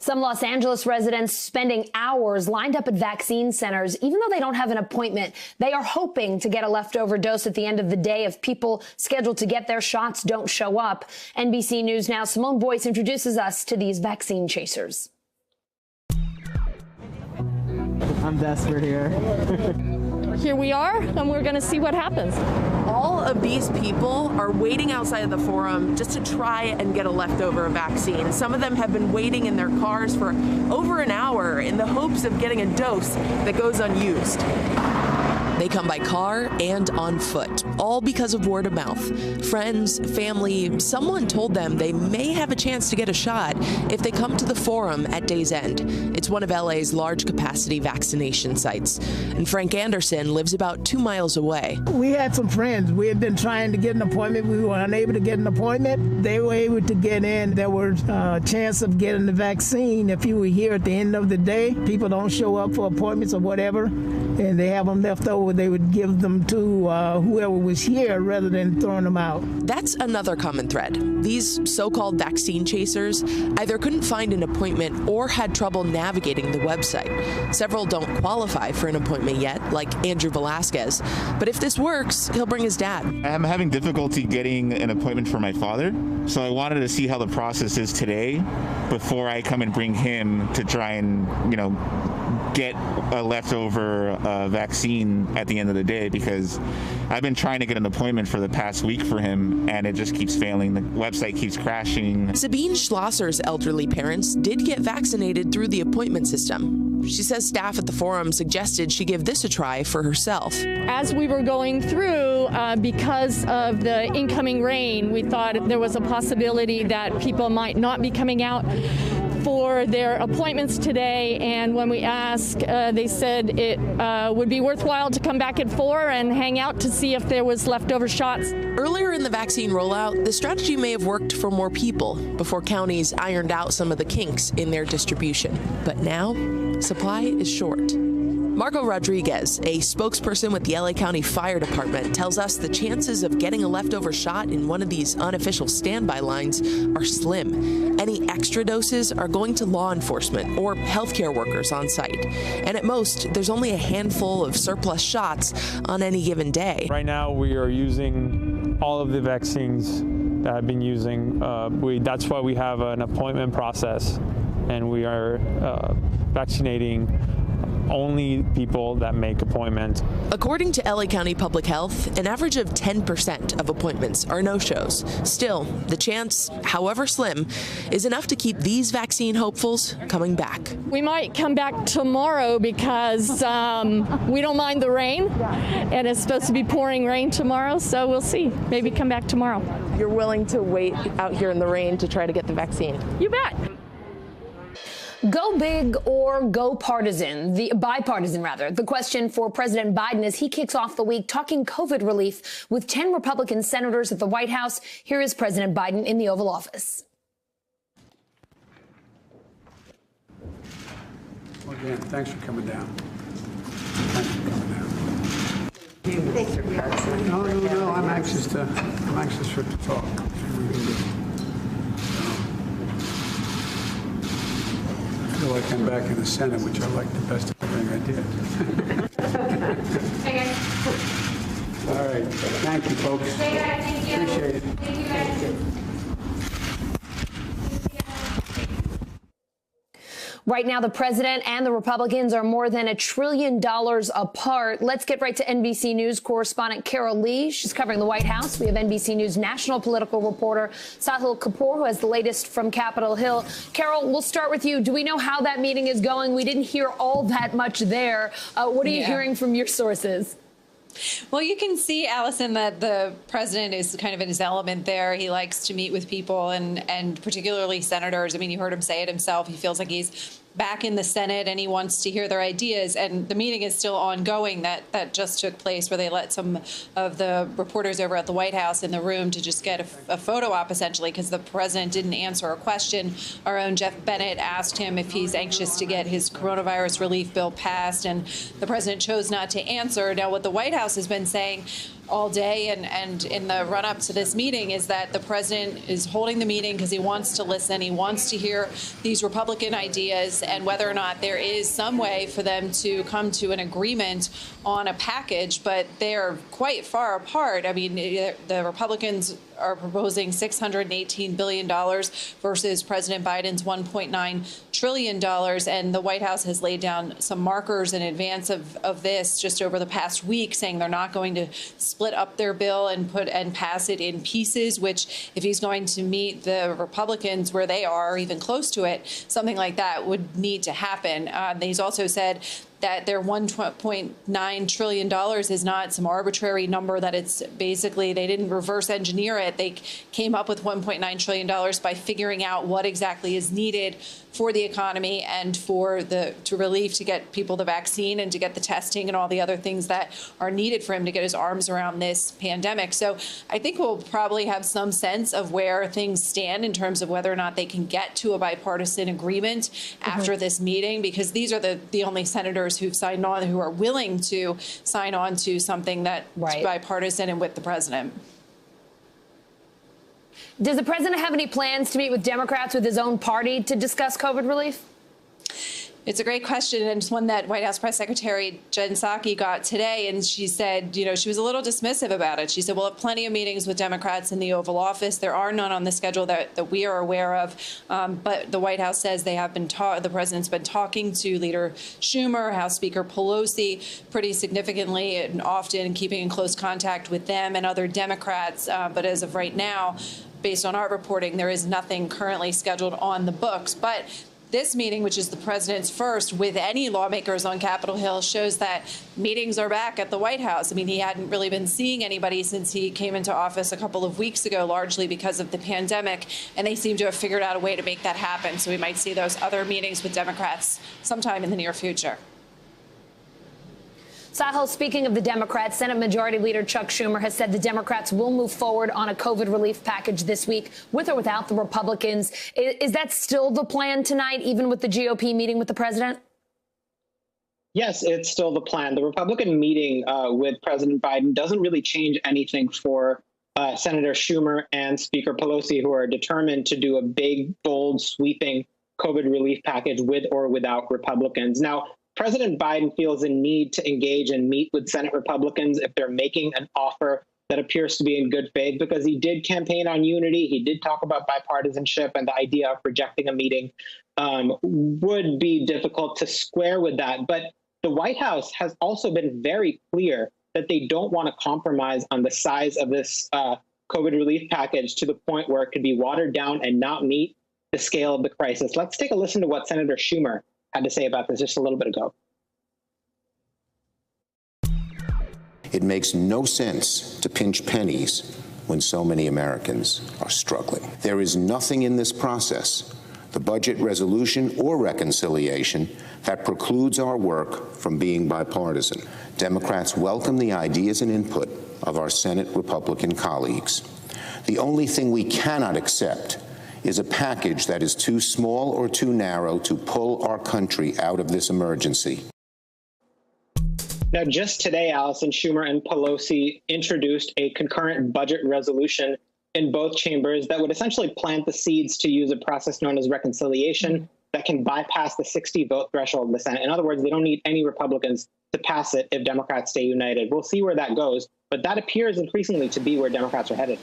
Some Los Angeles residents spending hours lined up at vaccine centers. Even though they don't have an appointment, they are hoping to get a leftover dose at the end of the day if people scheduled to get their shots don't show up. NBC News Now Simone Boyce introduces us to these vaccine chasers. I'm desperate here. Here we are, and we're going to see what happens. All of these people are waiting outside of the Forum just to try and get a leftover vaccine. Some of them have been waiting in their cars for over an hour in the hopes of getting a dose that goes unused. They come by car and on foot, all because of word of mouth. Friends, family, someone told them they may have a chance to get a shot if they come to the Forum at day's end. It's one of LA's large capacity vaccination sites. And Frank Anderson lives about 2 miles away. We had some friends. We had been trying to get an appointment. We were unable to get an appointment. They were able to get in. There was a chance of getting the vaccine if you were here at the end of the day. People don't show up for appointments or whatever, and they have them left over. They would give them to whoever was here rather than throwing them out. That's another common thread. These so-called vaccine chasers either couldn't find an appointment or had trouble navigating the website. Several don't qualify for an appointment yet, like Andrew Velasquez. But if this works, he'll bring his dad. I'm having difficulty getting an appointment for my father, so I wanted to see how the process is today before I come and bring him to try and, get a leftover vaccine at the end of the day, because I've been trying to get an appointment for the past week for him and it just keeps failing. The website keeps crashing. Sabine Schlosser's elderly parents did get vaccinated through the appointment system. She says staff at the Forum suggested she give this a try for herself. As we were going through, because of the incoming rain, we thought there was a possibility that people might not be coming out for their appointments today, and when we asked, they said it would be worthwhile to come back at 4 and hang out to see if there was leftover shots. Earlier in the vaccine rollout, the strategy may have worked for more people before counties ironed out some of the kinks in their distribution. But now, supply is short. Margot Rodriguez, a spokesperson with the LA County Fire Department, tells us the chances of getting a leftover shot in one of these unofficial standby lines are slim. Any extra doses are going to law enforcement or healthcare workers on site. And at most, there's only a handful of surplus shots on any given day. Right now, we are using all of the vaccines that I've been using. That's why we have an appointment process, and we are vaccinating only people that make appointments. According to LA County Public Health, an average of 10% of appointments are no-shows. Still, the chance, however slim, is enough to keep these vaccine hopefuls coming back. We might come back tomorrow because we don't mind the rain, and it's supposed to be pouring rain tomorrow, so we'll see. Maybe come back tomorrow. You're willing to wait out here in the rain to try to get the vaccine? You bet. Go big or go bipartisan rather. The question for President Biden as he kicks off the week talking COVID relief with 10 Republican senators at the White House. Here is President Biden in the Oval Office. Well, again, thanks for coming down. Thanks for coming down. No, I'm anxious to talk. I feel like I'm back in the Senate, which I like the best of everything I did. All right. Thank you, folks. Thank you. Appreciate it. Thank you, guys. Right now, the president and the Republicans are more than $1 trillion apart. Let's get right to NBC News correspondent Carol Lee. She's covering the White House. We have NBC News national political reporter Sahil Kapoor, who has the latest from Capitol Hill. Carol, we'll start with you. Do we know how that meeting is going? We didn't hear all that much there. What are you hearing from your sources? Well, you can see, Allison, that the president is kind of in his element there. He likes to meet with people and particularly senators. I mean, you heard him say it himself. He feels like he's back in the Senate and he wants to hear their ideas. And the meeting is still ongoing. That just took place where they let some of the reporters over at the White House in the room to just get a photo op, essentially, because the president didn't answer a question. Our own Jeff Bennett asked him if he's anxious to get his coronavirus relief bill passed, and the president chose not to answer. Now, what the White House has been saying all day and in the run-up to this meeting is that the president is holding the meeting because he wants to listen. He wants to hear these Republican ideas and whether or not there is some way for them to come to an agreement on a package, but they're quite far apart. I mean, the Republicans are proposing $618 billion versus President Biden's $1.9 trillion. And the White House has laid down some markers in advance of this just over the past week, saying they're not going to split up their bill and pass it in pieces, which if he's going to meet the Republicans where they are, even close to it, something like that would need to happen. He's also said that their $1.9 trillion is not some arbitrary number, that it's basically, they didn't reverse engineer it. They came up with $1.9 trillion by figuring out what exactly is needed for the economy and for to relief, to get people the vaccine and to get the testing and all the other things that are needed for him to get his arms around this pandemic. So I think we'll probably have some sense of where things stand in terms of whether or not they can get to a bipartisan agreement after this meeting, because these are the only senators who've signed on, who are willing to sign on to something that's bipartisan and with the president. Does the president have any plans to meet with Democrats with his own party to discuss COVID relief? It's a great question, and it's one that White House Press Secretary Jen Psaki got today, and she said, she was a little dismissive about it. She said, we'll have plenty of meetings with Democrats in the Oval Office. There are none on the schedule that we are aware of, but the White House says they have been the president's been talking to Leader Schumer, House Speaker Pelosi, pretty significantly and often, keeping in close contact with them and other Democrats. But as of right now, based on our reporting, there is nothing currently scheduled on the books. But this meeting, which is the president's first with any lawmakers on Capitol Hill, shows that meetings are back at the White House. I mean, he hadn't really been seeing anybody since he came into office a couple of weeks ago, largely because of the pandemic, and they seem to have figured out a way to make that happen. So we might see those other meetings with Democrats sometime in the near future. Sahil, speaking of the Democrats, Senate Majority Leader Chuck Schumer has said the Democrats will move forward on a COVID relief package this week, with or without the Republicans. Is that still the plan tonight, even with the GOP meeting with the president? Yes, it's still the plan. The Republican meeting with President Biden doesn't really change anything for Senator Schumer and Speaker Pelosi, who are determined to do a big, bold, sweeping COVID relief package with or without Republicans. Now, President Biden feels a need to engage and meet with Senate Republicans if they're making an offer that appears to be in good faith, because he did campaign on unity. He did talk about bipartisanship, and the idea of rejecting a meeting would be difficult to square with that. But the White House has also been very clear that they don't want to compromise on the size of this COVID relief package to the point where it could be watered down and not meet the scale of the crisis. Let's take a listen to what Senator Schumer had to say about this just a little bit ago. It makes no sense to pinch pennies when so many Americans are struggling. There is nothing in this process, the budget resolution or reconciliation, that precludes our work from being bipartisan. Democrats welcome the ideas and input of our Senate Republican colleagues. The only thing we cannot accept is a package that is too small or too narrow to pull our country out of this emergency. Now, just today, Allison, Schumer and Pelosi introduced a concurrent budget resolution in both chambers that would essentially plant the seeds to use a process known as reconciliation that can bypass the 60-vote threshold of the Senate. In other words, they don't need any Republicans to pass it if Democrats stay united. We'll see where that goes, but that appears increasingly to be where Democrats are headed.